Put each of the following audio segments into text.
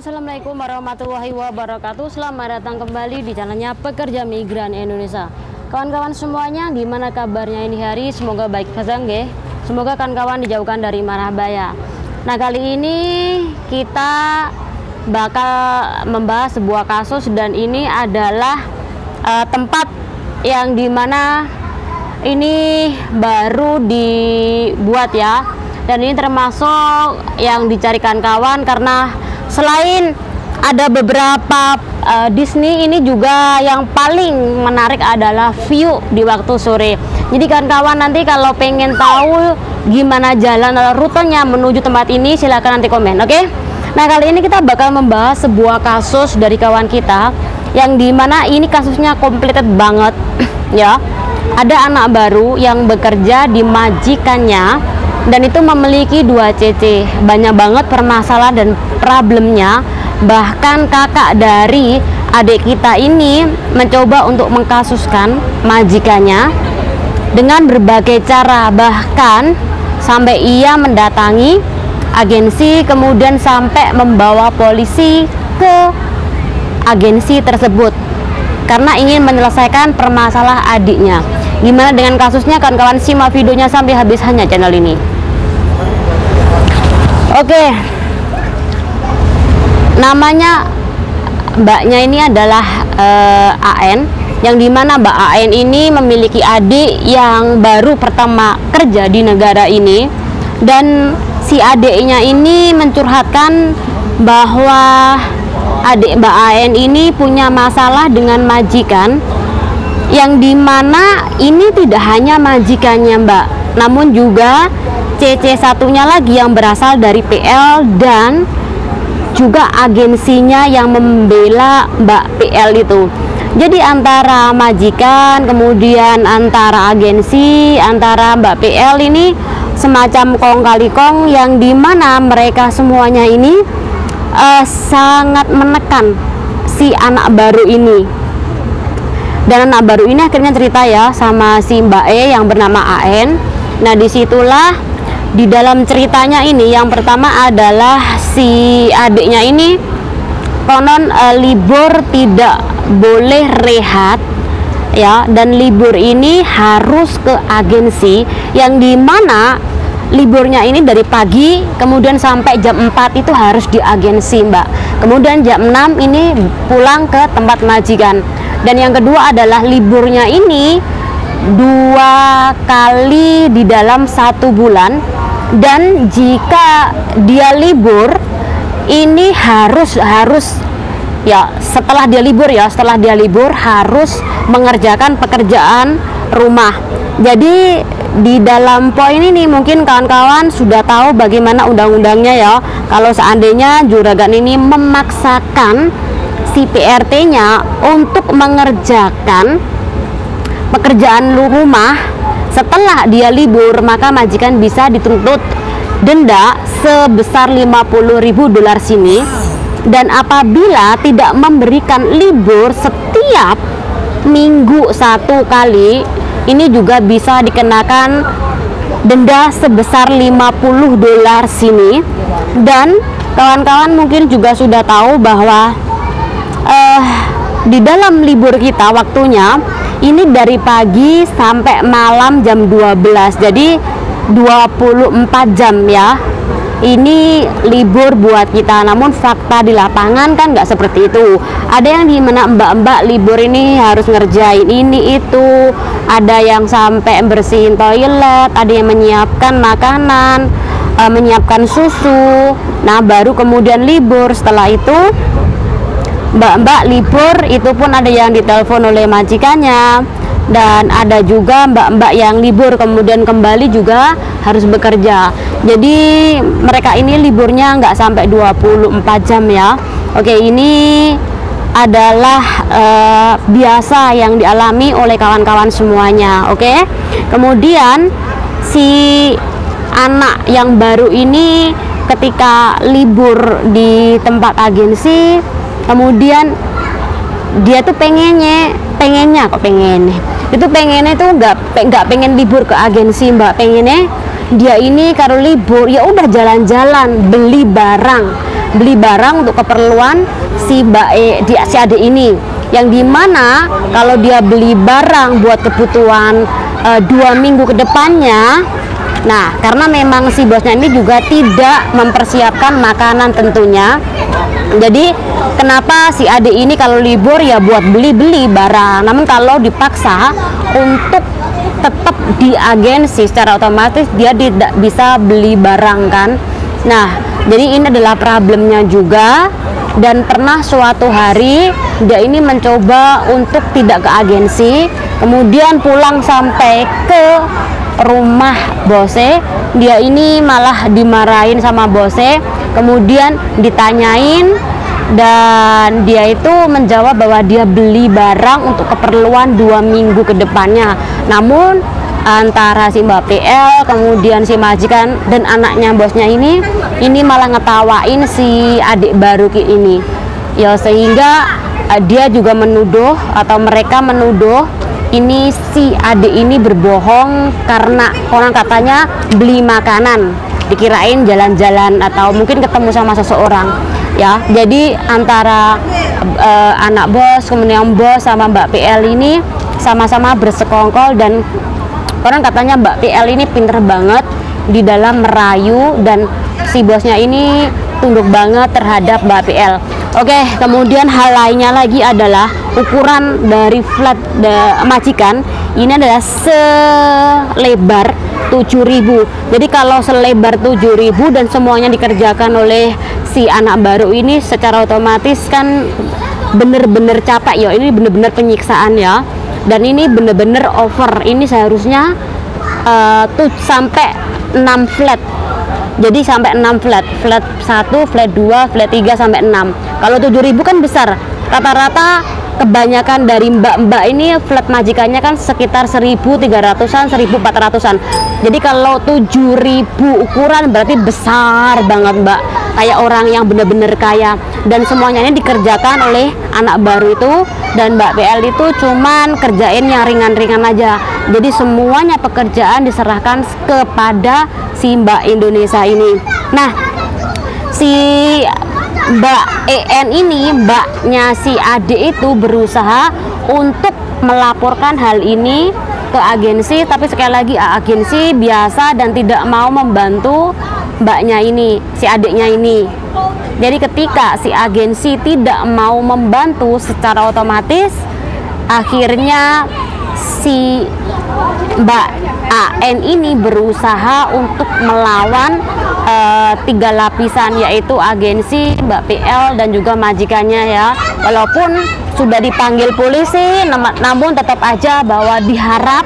Assalamualaikum warahmatullahi wabarakatuh. Selamat datang kembali di channelnya Pekerja Migran Indonesia. Kawan-kawan semuanya, gimana kabarnya ini hari? Semoga baik saja nggih. Semoga kawan-kawan dijauhkan dari marah bahaya. Nah, kali ini kita bakal membahas sebuah kasus, dan ini adalah tempat yang dimana ini baru dibuat ya, dan ini termasuk yang dicarikan kawan karena selain ada beberapa Disney, ini juga yang paling menarik adalah view di waktu sore. Jadi kawan-kawan nanti kalau pengen tahu gimana jalan rutenya menuju tempat ini, silahkan nanti komen, oke? Nah, kali ini kita bakal membahas sebuah kasus dari kawan kita yang dimana ini kasusnya complicated banget ya. Ada anak baru yang bekerja di majikannya, dan itu memiliki 2 CC. Banyak banget permasalahan dan problemnya. Bahkan kakak dari adik kita ini mencoba untuk mengkasuskan majikannya dengan berbagai cara, bahkan sampai ia mendatangi agensi, kemudian sampai membawa polisi ke agensi tersebut karena ingin menyelesaikan permasalahan adiknya. Gimana dengan kasusnya? Kawan-kawan simak videonya sampai habis hanya channel ini. Oke, namanya mbaknya ini adalah AN, yang dimana Mbak AN ini memiliki adik yang baru pertama kerja di negara ini, dan si adiknya ini mencurhatkan bahwa adik Mbak AN ini punya masalah dengan majikan, yang dimana ini tidak hanya majikannya Mbak, namun juga CC satunya lagi yang berasal dari PL, dan juga agensinya yang membela Mbak PL itu. Jadi antara majikan, kemudian antara agensi, antara Mbak PL ini semacam kong kali kong, yang dimana mereka semuanya ini sangat menekan si anak baru ini. Dan anak baru ini akhirnya cerita ya sama si Mbak E yang bernama AN. Nah, disitulah di dalam ceritanya ini, yang pertama adalah si adiknya ini konon libur tidak boleh rehat ya, dan libur ini harus ke agensi, yang dimana liburnya ini dari pagi kemudian sampai jam 4 itu harus di agensi Mbak, kemudian jam 6 ini pulang ke tempat majikan. Dan yang kedua adalah liburnya ini 2 kali di dalam 1 bulan, dan jika dia libur ini harus ya setelah dia libur harus mengerjakan pekerjaan rumah. Jadi di dalam poin ini mungkin kawan-kawan sudah tahu bagaimana undang-undangnya ya. Kalau seandainya juragan ini memaksakan si PRT-nya untuk mengerjakan pekerjaan rumah setelah dia libur, maka majikan bisa dituntut denda sebesar 50.000 dolar sini. Dan apabila tidak memberikan libur setiap minggu 1 kali, ini juga bisa dikenakan denda sebesar 50 dolar sini. Dan kawan-kawan mungkin juga sudah tahu bahwa di dalam libur kita waktunya ini dari pagi sampai malam jam 12, jadi 24 jam ya. Ini libur buat kita, namun fakta di lapangan kan nggak seperti itu. Ada yang dimana mbak-mbak libur ini harus ngerjain ini itu, ada yang sampai bersihin toilet, ada yang menyiapkan makanan, menyiapkan susu. Nah, baru kemudian libur. Setelah itu mbak-mbak libur itu pun ada yang ditelepon oleh majikannya, dan ada juga mbak-mbak yang libur kemudian kembali juga harus bekerja. Jadi mereka ini liburnya nggak sampai 24 jam ya. Oke, ini adalah biasa yang dialami oleh kawan-kawan semuanya. Oke, kemudian si anak yang baru ini ketika libur di tempat agensi, kemudian dia tuh pengennya itu nggak pengen libur ke agensi Mbak, pengennya dia ini kalau libur ya udah jalan-jalan beli barang beli barang untuk keperluan si si adik ini, yang dimana kalau dia beli barang buat kebutuhan 2 minggu ke depannya. Nah, karena memang si bosnya ini juga tidak mempersiapkan makanan tentunya. Jadi kenapa si adik ini kalau libur ya buat beli-beli barang. Namun kalau dipaksa untuk tetap di agensi, secara otomatis dia tidak bisa beli barang kan. Nah, jadi ini adalah problemnya juga. Dan pernah suatu hari dia ini mencoba untuk tidak ke agensi, kemudian pulang sampai ke rumah bose, dia ini malah dimarahin sama bose, kemudian ditanyain, dan dia itu menjawab bahwa dia beli barang untuk keperluan 2 minggu ke depannya. Namun antara si Mbak PL, kemudian si majikan dan anaknya bosnya ini malah ngetawain si adik baru ini ya, sehingga dia juga menuduh, atau mereka menuduh ini si adik ini berbohong karena orang katanya beli makanan, dikirain jalan-jalan atau mungkin ketemu sama seseorang ya. Jadi antara anak bos, kemudian bos sama Mbak PL ini sama-sama bersekongkol, dan orang katanya Mbak PL ini pinter banget di dalam merayu, dan si bosnya ini tunduk banget terhadap Mbak PL. Oke, kemudian hal lainnya lagi adalah ukuran dari flat majikan ini adalah selebar 7.000. Jadi kalau selebar 7.000 dan semuanya dikerjakan oleh si anak baru ini, secara otomatis kan bener-bener capek ya. Ini bener-bener penyiksaan ya. Dan ini bener-bener over. Ini seharusnya sampai 6 flat. Jadi sampai 6 flat, flat 1, flat 2, flat 3 sampai 6. Kalau 7.000 kan besar. Rata-rata kebanyakan dari mbak-mbak ini flat majikannya kan sekitar 1.300-an, 1.400-an. Jadi kalau 7.000 ukuran berarti besar banget mbak, kayak orang yang bener-bener kaya. Dan semuanya ini dikerjakan oleh anak baru itu, dan Mbak PL itu cuman kerjain yang ringan-ringan aja. Jadi semuanya pekerjaan diserahkan kepada si Mbak Indonesia ini. Nah, si Mbak EN ini, mbaknya si adik itu berusaha untuk melaporkan hal ini ke agensi, tapi sekali lagi agensi biasa dan tidak mau membantu mbaknya ini, si adiknya ini. Jadi ketika si agensi tidak mau membantu, secara otomatis akhirnya si Mbak AN ini berusaha untuk melawan 3 lapisan, yaitu agensi, Mbak PL, dan juga majikannya ya. Walaupun sudah dipanggil polisi, namun tetap aja bahwa diharap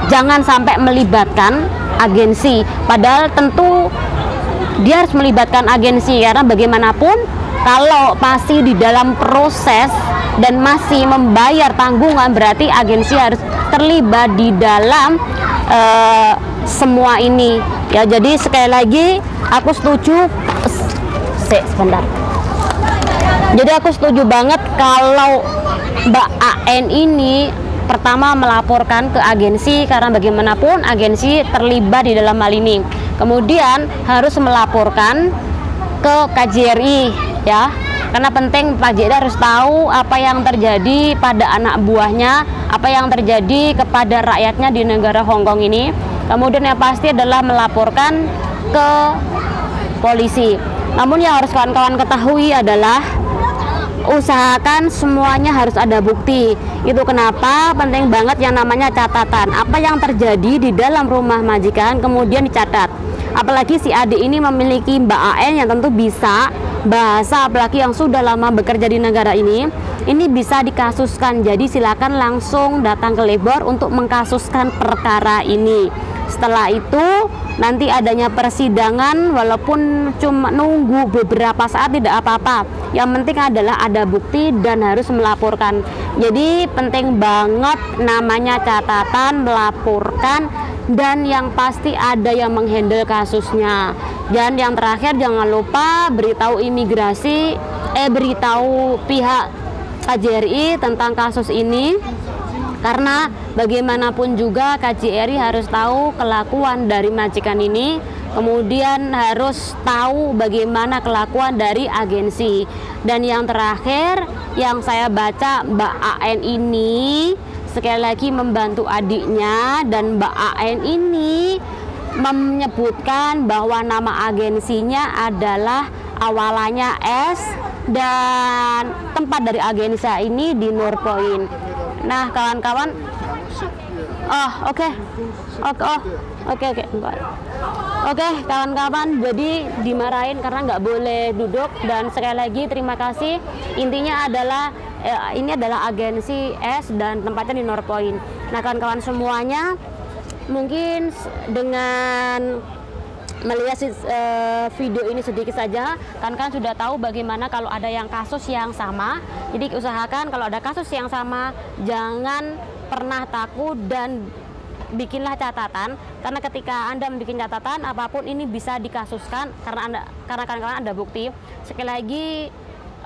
jangan sampai melibatkan agensi. Padahal tentu dia harus melibatkan agensi, karena bagaimanapun kalau masih di dalam proses dan masih membayar tanggungan, berarti agensi harus terlibat di dalam semua ini ya. Jadi sekali lagi aku setuju, sebentar. Jadi aku setuju banget kalau Mbak AN ini pertama melaporkan ke agensi, karena bagaimanapun agensi terlibat di dalam hal ini. Kemudian harus melaporkan ke KJRI ya, karena penting Pak JD harus tahu apa yang terjadi pada anak buahnya, apa yang terjadi kepada rakyatnya di negara Hongkong ini. Kemudian yang pasti adalah melaporkan ke polisi. Namun yang harus kawan-kawan ketahui adalah usahakan semuanya harus ada bukti. Itu kenapa penting banget yang namanya catatan. Apa yang terjadi di dalam rumah majikan kemudian dicatat. Apalagi si adik ini memiliki Mbak AN yang tentu bisa bahasa, apalagi yang sudah lama bekerja di negara ini bisa dikasuskan. Jadi silakan langsung datang ke Lebor untuk mengkasuskan perkara ini. Setelah itu nanti adanya persidangan, walaupun cuma nunggu beberapa saat tidak apa-apa. Yang penting adalah ada bukti dan harus melaporkan. Jadi penting banget namanya catatan, melaporkan, dan yang pasti ada yang menghandle kasusnya. Dan yang terakhir jangan lupa beritahu imigrasi, beritahu pihak KJRI tentang kasus ini, karena bagaimanapun juga KJRI harus tahu kelakuan dari majikan ini, kemudian harus tahu bagaimana kelakuan dari agensi. Dan yang terakhir yang saya baca, Mbak AN ini sekali lagi membantu adiknya, dan Mbak AN ini menyebutkan bahwa nama agensinya adalah awalannya S dan tempat dari agensi ini di Nurpoint. Nah, kawan-kawan, oke, kawan-kawan, jadi dimarahin karena nggak boleh duduk. Dan sekali lagi terima kasih. Intinya adalah ini adalah agensi S dan tempatnya di Nurpoint. Nah, kawan-kawan semuanya, mungkin dengan melihat video ini sedikit saja, kan sudah tahu bagaimana kalau ada yang kasus yang sama. Jadi usahakan kalau ada kasus yang sama jangan pernah takut dan bikinlah catatan, karena ketika Anda bikin catatan apapun ini bisa dikasuskan karena kawan-kawan ada bukti. Sekali lagi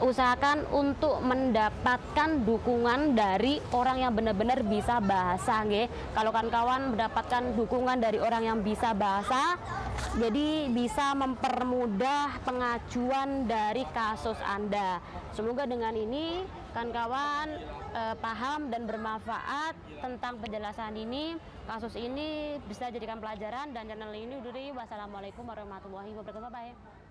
usahakan untuk mendapatkan dukungan dari orang yang benar-benar bisa bahasa, nggih. Kalau kawan-kawan mendapatkan dukungan dari orang yang bisa bahasa, jadi bisa mempermudah pengajuan dari kasus Anda. Semoga dengan ini kawan-kawan paham dan bermanfaat tentang penjelasan ini. Kasus ini bisa jadikan pelajaran, dan channel ini undur diri. Wassalamualaikum warahmatullahi wabarakatuh. Bye.